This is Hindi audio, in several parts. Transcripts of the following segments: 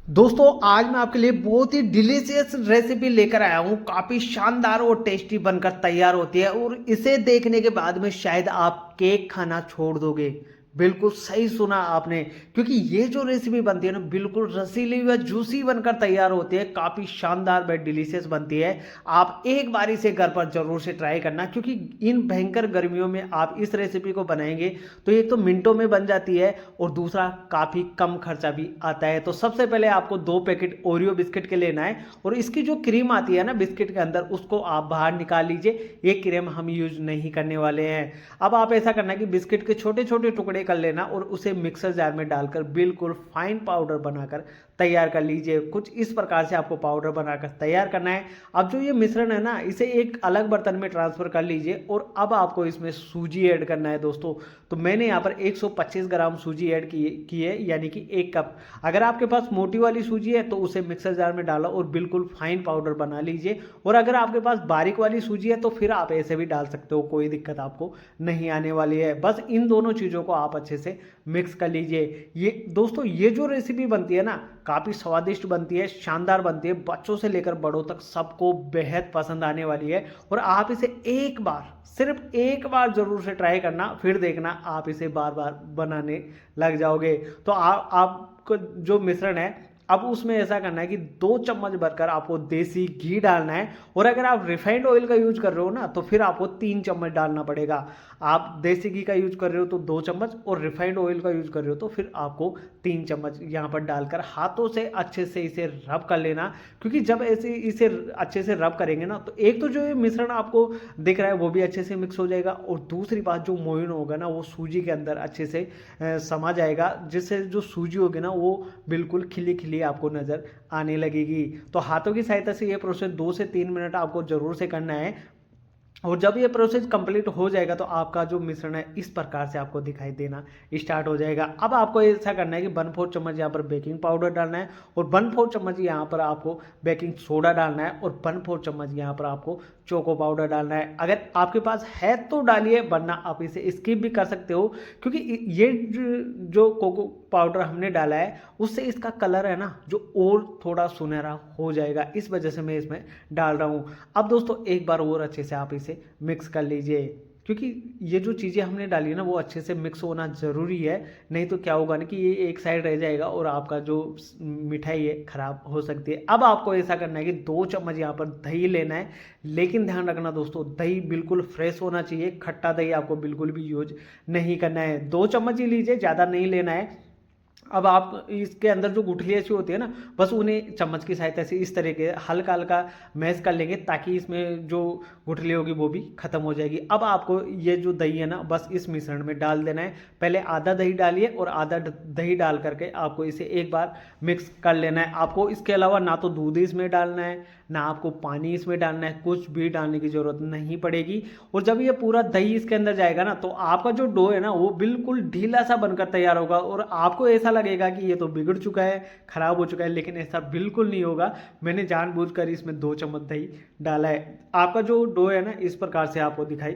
दोस्तों आज मैं आपके लिए बहुत ही डिलीशियस रेसिपी लेकर आया हूँ। काफ़ी शानदार और टेस्टी बनकर तैयार होती है और इसे देखने के बाद में शायद आप केक खाना छोड़ दोगे। बिल्कुल सही सुना आपने, क्योंकि ये जो रेसिपी बनती है ना बिल्कुल रसीली व जूसी बनकर तैयार होती है। काफ़ी शानदार व डिलीशियस बनती है। आप एक बार इसे घर पर ज़रूर से ट्राई करना, क्योंकि इन भयंकर गर्मियों में आप इस रेसिपी को बनाएंगे तो एक तो मिनटों में बन जाती है और दूसरा काफ़ी कम खर्चा भी आता है। तो सबसे पहले आपको 2 पैकेट ओरियो बिस्किट के लेना है और इसकी जो क्रीम आती है ना बिस्किट के अंदर उसको आप बाहर निकाल लीजिए। ये क्रीम हम यूज नहीं करने वाले हैं। अब आप ऐसा करना कि बिस्किट के छोटे छोटे टुकड़े कर लेना और उसे मिक्सर जार में डालकर बिल्कुल फाइन पाउडर बनाकर तैयार कर लीजिए। कुछ इस प्रकार से आपको पाउडर बनाकर तैयार करना है। अब जो ये मिश्रण है ना इसे एक अलग बर्तन में ट्रांसफर कर लीजिए और अब आपको इसमें सूजी ऐड करना है दोस्तों। तो मैंने यहाँ पर 125 ग्राम सूजी ऐड की है, यानी कि 1 कप। अगर आपके पास मोटी वाली सूजी है तो उसे मिक्सर जार में डालो और बिल्कुल फाइन पाउडर बना लीजिए। और अगर आपके पास बारीक वाली सूजी है तो फिर आप ऐसे भी डाल सकते हो, कोई दिक्कत आपको नहीं आने वाली है। बस इन दोनों चीज़ों को आप अच्छे से मिक्स कर लीजिए। ये दोस्तों ये जो रेसिपी बनती है ना काफ़ी स्वादिष्ट बनती है, शानदार बनती है। बच्चों से लेकर बड़ों तक सबको बेहद पसंद आने वाली है। और आप इसे एक बार, सिर्फ एक बार ज़रूर से ट्राई करना, फिर देखना आप इसे बार बार बनाने लग जाओगे। तो आपको जो मिश्रण है अब उसमें ऐसा करना है कि 2 चम्मच भरकर आपको देसी घी डालना है। और अगर आप रिफाइंड ऑयल का यूज कर रहे हो ना तो फिर आपको 3 चम्मच डालना पड़ेगा। आप देसी घी का यूज कर रहे हो तो 2 चम्मच और रिफाइंड ऑयल का यूज कर रहे हो तो फिर आपको 3 चम्मच यहाँ पर डालकर हाथों से अच्छे से इसे रब कर लेना। क्योंकि जब ऐसे इसे अच्छे से रब करेंगे ना तो एक तो जो ये मिश्रण आपको दिख रहा है वो भी अच्छे से मिक्स हो जाएगा और दूसरी बात जो मोइन होगा ना वो सूजी के अंदर अच्छे से समा जाएगा, जिससे जो सूजी होगी ना वो बिल्कुल खिली खिली आपको नज़र आने लगेगी। तो हाथों की सहायता से ये प्रोसेस 2 से 3 मिनट आपको ज़रूर से करना है। और जब ये प्रोसेस कंप्लीट हो जाएगा तो आपका जो मिश्रण है इस प्रकार से आपको दिखाई देना स्टार्ट हो जाएगा। अब आपको ऐसा करना है कि 1/4 चम्मच यहाँ पर बेकिंग पाउडर डालना है और 1/4 चम्मच यहाँ पर आपको बेकिंग सोडा डालना है और 1/4 चम्मच यहाँ पर आपको चोको पाउडर डालना है। अगर आपके पास है तो डालिए, वरना आप इसे स्किप भी कर सकते हो। क्योंकि ये जो कोको पाउडर हमने डाला है उससे इसका कलर है ना जो और थोड़ा सुनहरा हो जाएगा, इस वजह से मैं इसमें डाल रहा हूँ। अब दोस्तों एक बार और अच्छे से आप इसे मिक्स कर लीजिए, क्योंकि ये जो चीज़ें हमने डाली है ना वो अच्छे से मिक्स होना ज़रूरी है। नहीं तो क्या होगा ना कि ये एक साइड रह जाएगा और आपका जो मिठाई है ख़राब हो सकती है। अब आपको ऐसा करना है कि 2 चम्मच यहाँ पर दही लेना है। लेकिन ध्यान रखना दोस्तों, दही बिल्कुल फ्रेश होना चाहिए। खट्टा दही आपको बिल्कुल भी यूज नहीं करना है। 2 चम्मच ही लीजिए, ज़्यादा नहीं लेना है। अब आप इसके अंदर जो गुठली ऐसी होती है ना बस उन्हें चम्मच की सहायता से इस तरीके हल्का हल्का मैश कर लेंगे, ताकि इसमें जो गुठली होगी वो भी खत्म हो जाएगी। अब आपको ये जो दही है ना बस इस मिश्रण में डाल देना है। पहले आधा दही डालिए और आधा दही डाल करके आपको इसे एक बार मिक्स कर लेना है। आपको इसके अलावा ना तो दूध इसमें डालना है ना आपको पानी इसमें डालना है, कुछ भी डालने की ज़रूरत नहीं पड़ेगी। और जब ये पूरा दही इसके अंदर जाएगा ना तो आपका जो डो है ना वो बिल्कुल ढीला सा बनकर तैयार होगा और आपको ऐसा लगेगा कि ये तो बिगड़ चुका है, खराब हो चुका है, लेकिन ऐसा बिल्कुल नहीं होगा। मैंने जानबूझकर इसमें 2 चम्मच दही डाला है। आपका जो डो है ना इस प्रकार से आपको दिखाई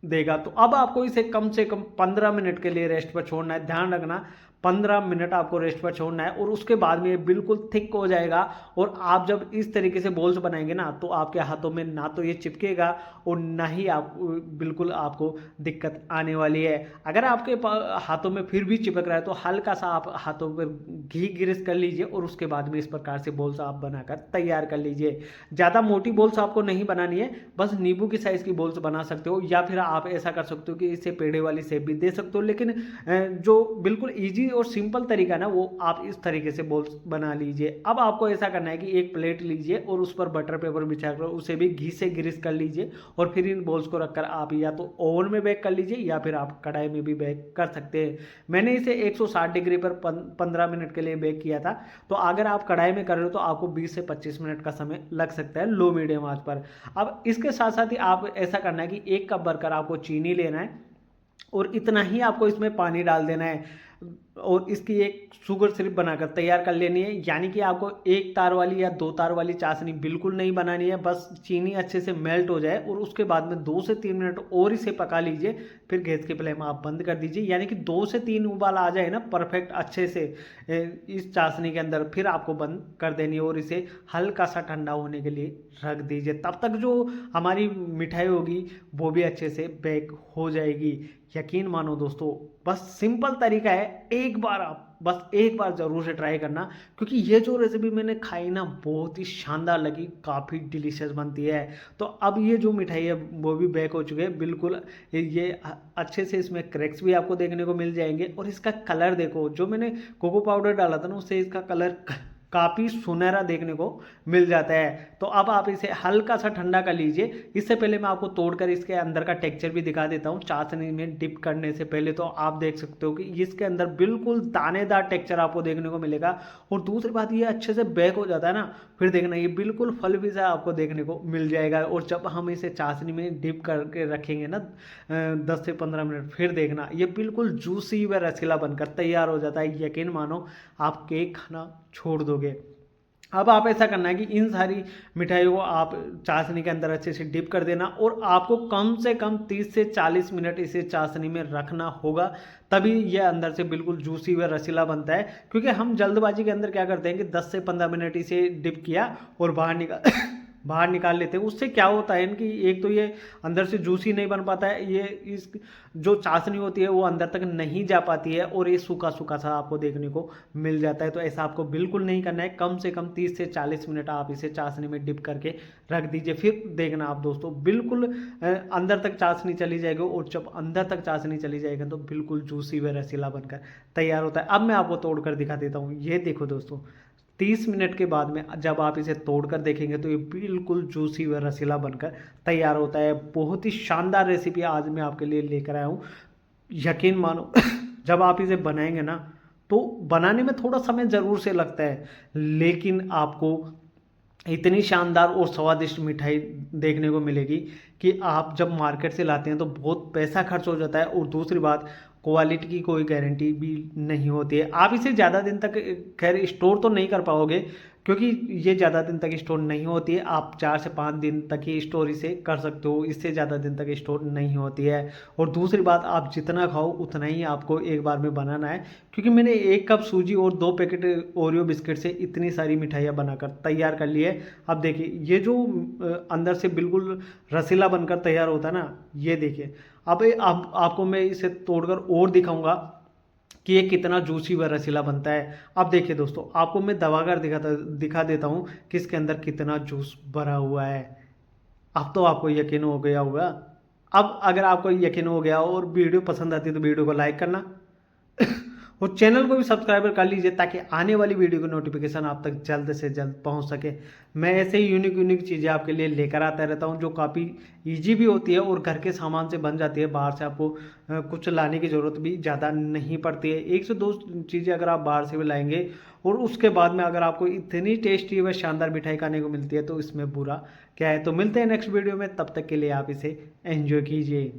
देगा। तो अब आपको इसे कम से कम 15 मिनट के लिए रेस्ट पर छोड़ना है। ध्यान रखना 15 मिनट आपको रेस्ट पर छोड़ना है और उसके बाद में ये बिल्कुल थिक हो जाएगा। और आप जब इस तरीके से बॉल्स बनाएंगे ना तो आपके हाथों में ना तो ये चिपकेगा और ना ही आप बिल्कुल आपको दिक्कत आने वाली है। अगर आपके हाथों में फिर भी चिपक रहा है तो हल्का सा आप हाथों पर घी ग्रीस कर लीजिए और उसके बाद में इस प्रकार से बॉल्स आप बनाकर तैयार कर लीजिए। ज़्यादा मोटी बॉल्स आपको नहीं बनानी है, बस नींबू की साइज़ की बॉल्स बना सकते हो, या फिर आप ऐसा कर सकते हो कि इसे पेड़े वाली शेप भी दे सकते हो। लेकिन जो बिल्कुल ईजी और सिंपल तरीका ना वो आप इस तरीके से बॉल्स बना लीजिए। अब आपको ऐसा करना है कि एक प्लेट लीजिए और उस पर बटर पेपर बिछाकर उसे भी घी से ग्रीस कर लीजिए और फिर इन बॉल्स को रखकर आप या तो ओवन में बेक कर लीजिए या फिर आप कढ़ाई में भी बेक कर सकते हैं। मैंने इसे 160 डिग्री पर 15 मिनट के लिए बेक किया था। तो अगर आप कढ़ाई में कर रहे हो तो आपको 20 से 25 मिनट का समय लग सकता है लो मीडियम आंच पर। अब इसके साथ साथ ही आप ऐसा करना है कि 1 कप भरकर आपको चीनी लेना है और इतना ही आपको इसमें पानी डाल देना है। और इसकी एक शुगर सिरप बनाकर तैयार कर लेनी है। यानी कि आपको एक तार वाली या दो तार वाली चाशनी बिल्कुल नहीं बनानी है, बस चीनी अच्छे से मेल्ट हो जाए और उसके बाद में 2 से 3 मिनट और इसे पका लीजिए। फिर गैस की फ्लेम आप बंद कर दीजिए, यानी कि 2 से 3 उबाल आ जाए ना परफेक्ट अच्छे से इस चाशनी के अंदर, फिर आपको बंद कर देनी है और इसे हल्का सा ठंडा होने के लिए रख दीजिए। तब तक जो हमारी मिठाई होगी वो भी अच्छे से बेक हो जाएगी। यकीन मानो दोस्तों, बस सिंपल तरीका है, एक बार आप बस एक बार ज़रूर से ट्राई करना, क्योंकि ये जो रेसिपी मैंने खाई ना बहुत ही शानदार लगी, काफ़ी डिलीशियस बनती है। तो अब ये जो मिठाई है वो भी बेक हो चुके हैं बिल्कुल, ये अच्छे से इसमें क्रैक्स भी आपको देखने को मिल जाएंगे। और इसका कलर देखो, जो मैंने कोको पाउडर डाला था ना उससे इसका कलर काफ़ी सुनहरा देखने को मिल जाता है। तो अब आप इसे हल्का सा ठंडा कर लीजिए। इससे पहले मैं आपको तोड़कर इसके अंदर का टेक्सचर भी दिखा देता हूँ। चाशनी में डिप करने से पहले तो आप देख सकते हो कि इसके अंदर बिल्कुल दानेदार टेक्सचर आपको देखने को मिलेगा। और दूसरी बात ये अच्छे से बेक हो जाता है ना, फिर देखना ये बिल्कुल फल सा आपको देखने को मिल जाएगा। और जब हम इसे चाशनी में डिप करके रखेंगे ना 10 से 15 मिनट, फिर देखना ये बिल्कुल जूसी व रसीला बनकर तैयार हो जाता है। यकीन मानो आप केक खाना छोड़ दोगे। अब आप ऐसा करना है कि इन सारी मिठाइयों को आप चाशनी के अंदर अच्छे से डिप कर देना और आपको कम से कम 30 से 40 मिनट इसे चाशनी में रखना होगा, तभी यह अंदर से बिल्कुल जूसी व रसीला बनता है। क्योंकि हम जल्दबाजी के अंदर क्या करते हैं कि 10 से 15 मिनट इसे डिप किया और बाहर निकाल लेते हैं। उससे क्या होता है कि एक तो ये अंदर से जूसी नहीं बन पाता है, ये इस जो चाशनी होती है वो अंदर तक नहीं जा पाती है और ये सूखा सूखा सा आपको देखने को मिल जाता है। तो ऐसा आपको बिल्कुल नहीं करना है। कम से कम 30 से 40 मिनट आप इसे चाशनी में डिप करके रख दीजिए। फिर देखना आप दोस्तों बिल्कुल अंदर तक चाशनी चली जाएगी और जब अंदर तक चाशनी चली जाएगी तो बिल्कुल जूसी व रसीला बनकर तैयार होता है। अब मैं आपको तोड़कर दिखा देता हूँ। ये देखो दोस्तों, 30 मिनट के बाद में जब आप इसे तोड़कर देखेंगे तो ये बिल्कुल जूसी व रसीला बनकर तैयार होता है। बहुत ही शानदार रेसिपी आज मैं आपके लिए लेकर आया हूँ। यकीन मानो जब आप इसे बनाएंगे ना तो बनाने में थोड़ा समय ज़रूर से लगता है, लेकिन आपको इतनी शानदार और स्वादिष्ट मिठाई देखने को मिलेगी कि आप जब मार्केट से लाते हैं तो बहुत पैसा खर्च हो जाता है और दूसरी बात क्वालिटी की कोई गारंटी भी नहीं होती है। आप इसे ज़्यादा दिन तक खैर स्टोर तो नहीं कर पाओगे, क्योंकि ये ज़्यादा दिन तक स्टोर नहीं होती है। आप 4 से 5 दिन तक ही स्टोर इसे कर सकते हो, इससे ज़्यादा दिन तक स्टोर नहीं होती है। और दूसरी बात, आप जितना खाओ उतना ही आपको एक बार में बनाना है, क्योंकि मैंने 1 कप सूजी और 2 पैकेट ओरियो बिस्किट से इतनी सारी मिठाइयाँ बनाकर तैयार कर ली है। अब देखिए ये जो अंदर से बिल्कुल रसीला बनकर तैयार होता है ना, ये देखिए। अब आपको मैं इसे तोड़कर और दिखाऊंगा कि ये कितना जूसी व रसीला बनता है। अब देखिए दोस्तों, आपको मैं दबाकर दिखा देता हूँ कि इसके अंदर कितना जूस भरा हुआ है। अब तो आपको यकीन हो गया होगा। अब अगर आपको यकीन हो गया और वीडियो पसंद आती है तो वीडियो को लाइक करना और चैनल को भी सब्सक्राइबर कर लीजिए, ताकि आने वाली वीडियो की नोटिफिकेशन आप तक जल्द से जल्द पहुंच सके। मैं ऐसे ही यूनिक चीज़ें आपके लिए लेकर आता रहता हूं, जो काफ़ी इजी भी होती है और घर के सामान से बन जाती है। बाहर से आपको कुछ लाने की ज़रूरत भी ज़्यादा नहीं पड़ती है। 1 से 2 चीज़ें अगर आप बाहर से भी लाएंगे और उसके बाद में अगर आपको इतनी टेस्टी व शानदार मिठाई खाने को मिलती है तो इसमें बुरा क्या है। तो मिलते हैं नेक्स्ट वीडियो में, तब तक के लिए आप इसे एंजॉय कीजिए।